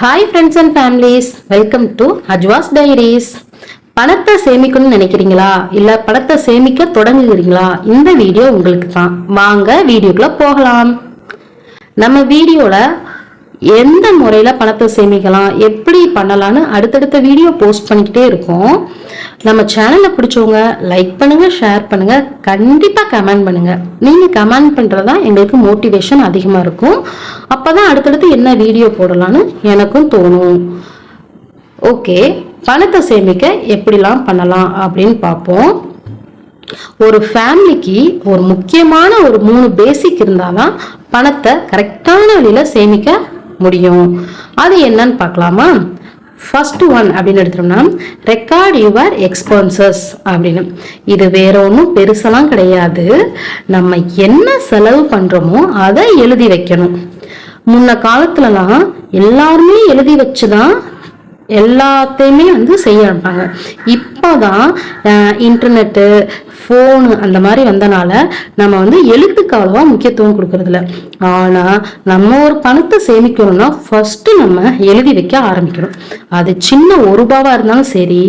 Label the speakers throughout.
Speaker 1: Hi friends and families, welcome to அஜ்வாஸ் diaries. பணத்தை சேமிக்கணும்னு நினைக்கிறீங்களா, இல்ல பணத்தை சேமிக்க தொடங்குகிறீங்களா? இந்த வீடியோ உங்களுக்கு தான். வாங்க வீடியோக்குள்ள போகலாம். நம்ம வீடியோல எந்த முறையில பணத்தை சேமிக்கலாம், எப்படி பண்ணலான்னு அடுத்தடுத்த வீடியோ போஸ்ட் பண்ணிக்கிட்டே இருக்கோம். நம்ம சேனலை பிடிச்சவங்க லைக் பண்ணுங்க, ஷேர் பண்ணுங்க, கண்டிப்பா கமெண்ட் பண்ணுங்க. நீங்க கமெண்ட் பண்றதா எங்களுக்கு மோட்டிவேஷன் அதிகமா இருக்கும். அப்பதான் அடுத்தடுத்து என்ன வீடியோ போடலான்னு எனக்கும் தோணும். ஓகே, பணத்தை சேமிக்க எப்படிலாம் பண்ணலாம் அப்படின்னு பார்ப்போம். ஒரு ஃபேமிலிக்கு ஒரு முக்கியமான ஒரு 3 பேசிக் இருந்தாதான் பணத்தை கரெக்டான வழியில சேமிக்க முடியும். அது என்னன்னு பார்க்கலாமா? ஃபர்ஸ்ட் ஒன் அப்படின்னு எடுத்தோம்னா, ரெக்கார்ட் யுவர் எக்ஸ்பென்சஸ் அப்படின்னு. இது வேற ஒன்றும் பெருசெல்லாம் கிடையாது. நம்ம என்ன செலவு பண்றோமோ அதை எழுதி வைக்கணும். முன்ன காலத்துலலாம் எல்லாருமே எழுதி வச்சுதான் எல்லாத்தையுமே செய்ய ஆரம்பிப்பாங்க. இப்போதான் இன்டர்நெட்டு, ஃபோனு அந்த மாதிரி வந்தனால நம்ம எழுத்துக்கு அவ்வளவா முக்கியத்துவம் கொடுக்கறதில்ல. ஆனா நம்ம ஒரு பணத்தை சேமிக்கணும்னா ஃபர்ஸ்ட் நம்ம எழுதி வைக்க ஆரம்பிக்கணும். அது சின்ன ₹1 இருந்தாலும் சரி,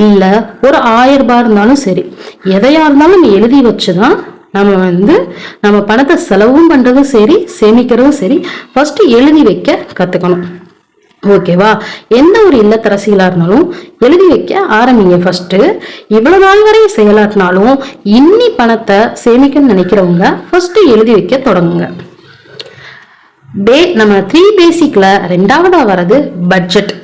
Speaker 1: இல்ல ஒரு 1000 ரூபாய் இருந்தாலும் சரி, எதையா இருந்தாலும் நம்ம எழுதி வச்சுதான் நம்ம பணத்தை செலவும் பண்றதும் சரி, சேமிக்கிறதும் சரி, ஃபர்ஸ்ட் எழுதி வைக்க கத்துக்கணும். ஓகேவா? எந்த ஒரு இல்லத்தரசிகளா இருந்தாலும் எழுதி வைக்க ஆரம்பிங்க ஃபர்ஸ்ட். இவ்வளவு நாள் வரை செயலாற்றினாலும் இன்னி பணத்தை சேமிக்கணும்னு நினைக்கிறவங்க ஃபர்ஸ்ட் எழுதி வைக்க தொடங்குங்க. நம்ம 3 பேசிக்ல 2வதா வர்றது பட்ஜெட்.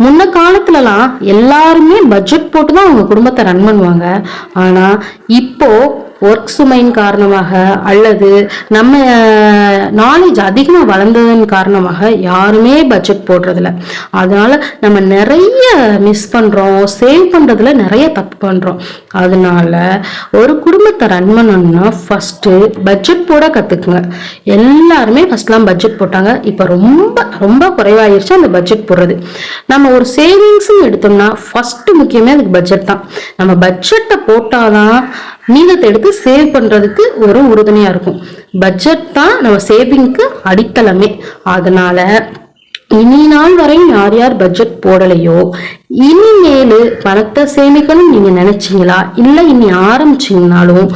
Speaker 1: முன்ன காலத்துலலாம் எல்லாருமே பட்ஜெட் போட்டுதான் அவங்க குடும்பத்தை ரன் பண்ணுவாங்க. ஆனா இப்போ ஒர்க் சுமையின் காரணமாக அல்லது நம்ம நாலேஜ் அதிகமாக வளர்ந்ததன் காரணமாக யாருமே பட்ஜெட் போடுறதில்ல. அதனால நம்ம நிறைய மிஸ் பண்றோம், சேவ் பண்றதுல நிறைய தப்பு பண்றோம். அதனால ஒரு குடும்பத்தை ரன் பண்ணணும்னா ஃபர்ஸ்ட் பட்ஜெட் போட கத்துக்குங்க. எல்லாருமே ஃபர்ஸ்ட்லாம் பட்ஜெட் போட்டாங்க, இப்ப ரொம்ப ரொம்ப குறைவாயிருச்சு அந்த பட்ஜெட் போடுறது. நம்ம ஒரு சேவிங்ஸ் எடுத்தோம்னா ஃபர்ஸ்ட் முக்கியமே அதுக்கு பட்ஜெட் தான். நம்ம பட்ஜெட்டை போட்டாதான் மீதத்தை எடுத்து சேவ் பண்றதுக்கு ஒரு உறுதுணையா இருக்கும். பட்ஜெட் தான் நம்ம சேவிங்க்கு அடித்தளமே. அதனால இனி நாள் வரையும் யார் யார் பட்ஜெட் போடலையோ, இனிமேலு பணத்தை சேமிக்கணும் நீங்க நினைச்சீங்களா, இல்ல இனி ஆரம்பிச்சீங்கனாலும்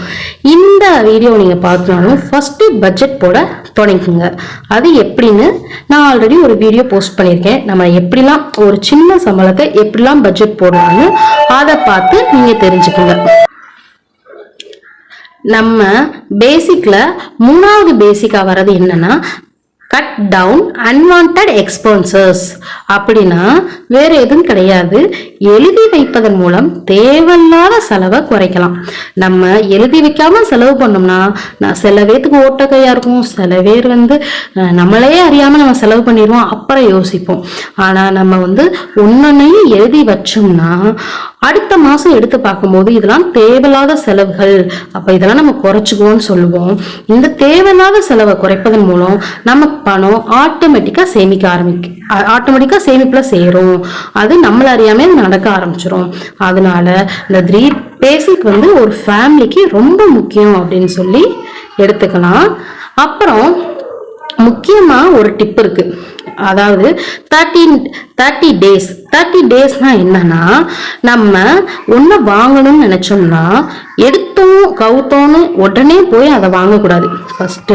Speaker 1: இந்த வீடியோ நீங்க பார்த்தாலும் ஃபர்ஸ்ட் பட்ஜெட் போட தொடங்குங்க. அது எப்படின்னு நான் ஆல்ரெடி ஒரு வீடியோ போஸ்ட் பண்ணியிருக்கேன். நம்ம எப்படிலாம் ஒரு சின்ன சம்பளத்தை எப்படிலாம் பட்ஜெட் போடலாம்னு அதை பார்த்து நீங்க தெரிஞ்சுக்கோங்க. நம்ம பேசிக்ல 3வது பேசிக்கா வர்றது என்னன்னா, கட் டவுன் அன்வான்ட் எக்ஸ்பென்சஸ். அப்படின்னா வேற எதுவும் கிடையாது, எழுதி வைப்பதன் மூலம் தேவையில்லாத செலவை குறைக்கலாம். நம்ம எழுதி வைக்காம செலவு பண்ணோம்னா சில பேத்துக்கு ஓட்டக்கையா இருக்கும், சில பேர் நம்மளே அறியாம நம்ம செலவு பண்ணிடுவோம், அப்புறம் யோசிப்போம். ஆனா நம்ம ஒன்னொன்னையும் எழுதி வச்சோம்னா அடுத்த மாசம் எடுத்து பார்க்கும்போது இதெல்லாம் தேவையில்லாத செலவுகள், அப்ப இதெல்லாம் நம்ம குறைச்சுக்குவோம்னு சொல்லுவோம். இந்த தேவையில்லாத செலவை குறைப்பதன் மூலம் நம்ம பணம் ஆட்டோமேட்டிக்கா சேமிப்புல சேரும். அது நம்மள அறியாம நடக்க ஆரம்பிச்சிடும். அதனால இந்த 3 பேசிக் ஒரு ஃபேமிலிக்கு ரொம்ப முக்கியம் அப்படின்னு சொல்லி எடுத்துக்கலாம். அப்புறம் முக்கியமா ஒரு டிப் இருக்கு. அதாவது 30 டேஸ். 30 டேஸ்னா என்னன்னா, நம்ம ஒண்ணு வாங்கணும்னு நினைச்சோம்னா எடுத்தோம் கவுத்தோன்னு உடனே போய் அதை வாங்கக்கூடாது. ஃபர்ஸ்ட்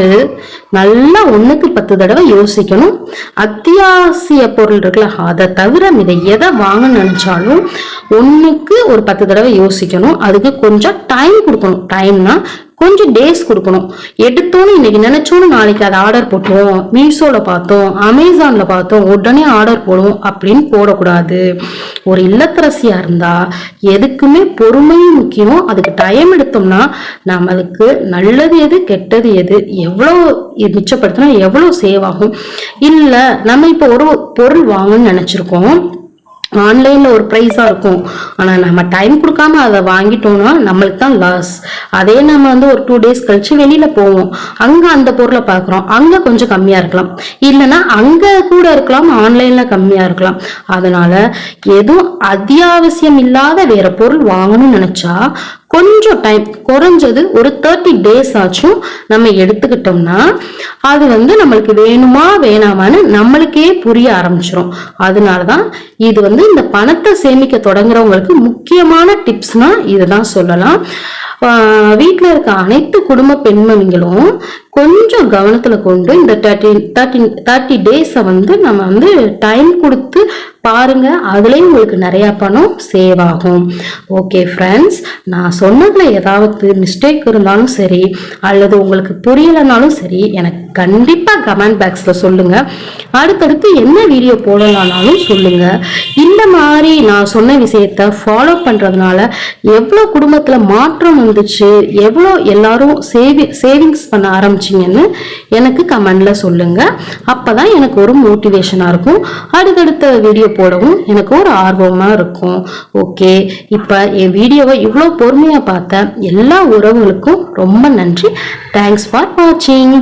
Speaker 1: நல்லா 1க்கு 10 தடவை யோசிக்கணும். அத்தியாவசிய பொருள் இருக்குல்ல, அதை தவிர இதை எதை வாங்கணும்னு நினைச்சாலும் 1க்கு ஒரு 10 தடவை யோசிக்கணும். அதுக்கு கொஞ்சம் டைம் கொடுக்கணும். டைம்னா கொஞ்சம் டேஸ் கொடுக்கணும். எடுத்தோன்னு இன்னைக்கு நினைச்சோன்னு நாளைக்கு அதை ஆர்டர் போட்டுருவோம், மீஷோல பார்த்தோம், அமேசான்ல பார்த்தோம், உடனே ஆர்டர் போடுவோம் அப்படின்னு போடக்கூடாது. ஒரு இல்லத்தரசியா இருந்தா எதுக்குமே பொறுமையும் முக்கியம். அதுக்கு டைம் எடுத்தோம்னா நம்மளுக்கு நல்லது எது கெட்டது எது, எவ்வளவு மிச்சப்படுத்தினா எவ்வளவு சேவ் ஆகும். இல்ல நம்ம இப்ப ஒரு பொருள் வாங்கணும்னு நினைச்சிருக்கோம், ஆன்லைன்ல ஒரு பிரைஸா இருக்கும், ஆனா நம்ம டைம் கொடுக்காம அதை வாங்கிட்டோம்னா நம்மளுக்கு தான் லாஸ். அதே நம்ம ஒரு 2 டேஸ் கழிச்சு வெளியில போவோம், அங்க அந்த பொருளை பாக்குறோம், அங்க கொஞ்சம் கம்மியா இருக்கலாம், இல்லைன்னா அங்க கூட இருக்கலாம், ஆன்லைன்ல கம்மியா இருக்கலாம். அதனால எதுவும் அத்தியாவசியம் இல்லாத வேற பொருள் வாங்கணும்னு நினைச்சா கொஞ்சம் டைம், குறைஞ்சது ஒரு 30 டேஸ் ஆச்சும் நம்ம எடுத்துக்கிட்டோம்னா அது வந்து நம்மளுக்கு வேணுமா வேணாமான்னு நம்மளுக்கே புரிய ஆரம்பிச்சிடும். அதனாலதான் இது வந்து இந்த பணத்தை சேமிக்க தொடங்குறவங்களுக்கு முக்கியமான டிப்ஸ்னா இதுதான் சொல்லலாம். வீட்டுல இருக்க அனைத்து குடும்ப பெண்மணிகளும் கொஞ்சம் கவனத்துல கொண்டு இந்த 30 டேஸை வந்து நம்ம வந்து டைம் கொடுத்து பாருங்க. அதுலயும் உங்களுக்கு நிறைய பணம் சேவ் ஆகும். ஓகே ஃப்ரெண்ட்ஸ், நான் சொன்னதுல ஏதாவது மிஸ்டேக் இருந்தாலும் சரி அல்லது உங்களுக்கு புரியலனாலும் சரி எனக்கு கண்டிப்பா கமெண்ட் பாக்ஸ்ல சொல்லுங்க. அடுத்தடுத்து என்ன வீடியோ போடலாம்னாலும் சொல்லுங்க. இந்த மாதிரி நான் சொன்ன விஷயத்த ஃபாலோ பண்றதுனால எவ்வளவு குடும்பத்துல மாற்றம் வந்துச்சு, எவ்வளோ எல்லாரும் சேவிங்ஸ் பண்ண ஆரம்பிச்சிங்கன்னு எனக்கு கமெண்ட்ல சொல்லுங்க. அப்பதான் எனக்கு ஒரு மோட்டிவேஷனா இருக்கும், அடுத்தடுத்த வீடியோ போடவும் எனக்கு ஒரு ஆர்வமா இருக்கும். ஓகே, இப்ப என் வீடியோவை இவ்வளவு பொறுமையா பார்த்த எல்லா உறவுகளுக்கும் ரொம்ப நன்றி. தேங்க்ஸ் ஃபார் வாட்சிங்.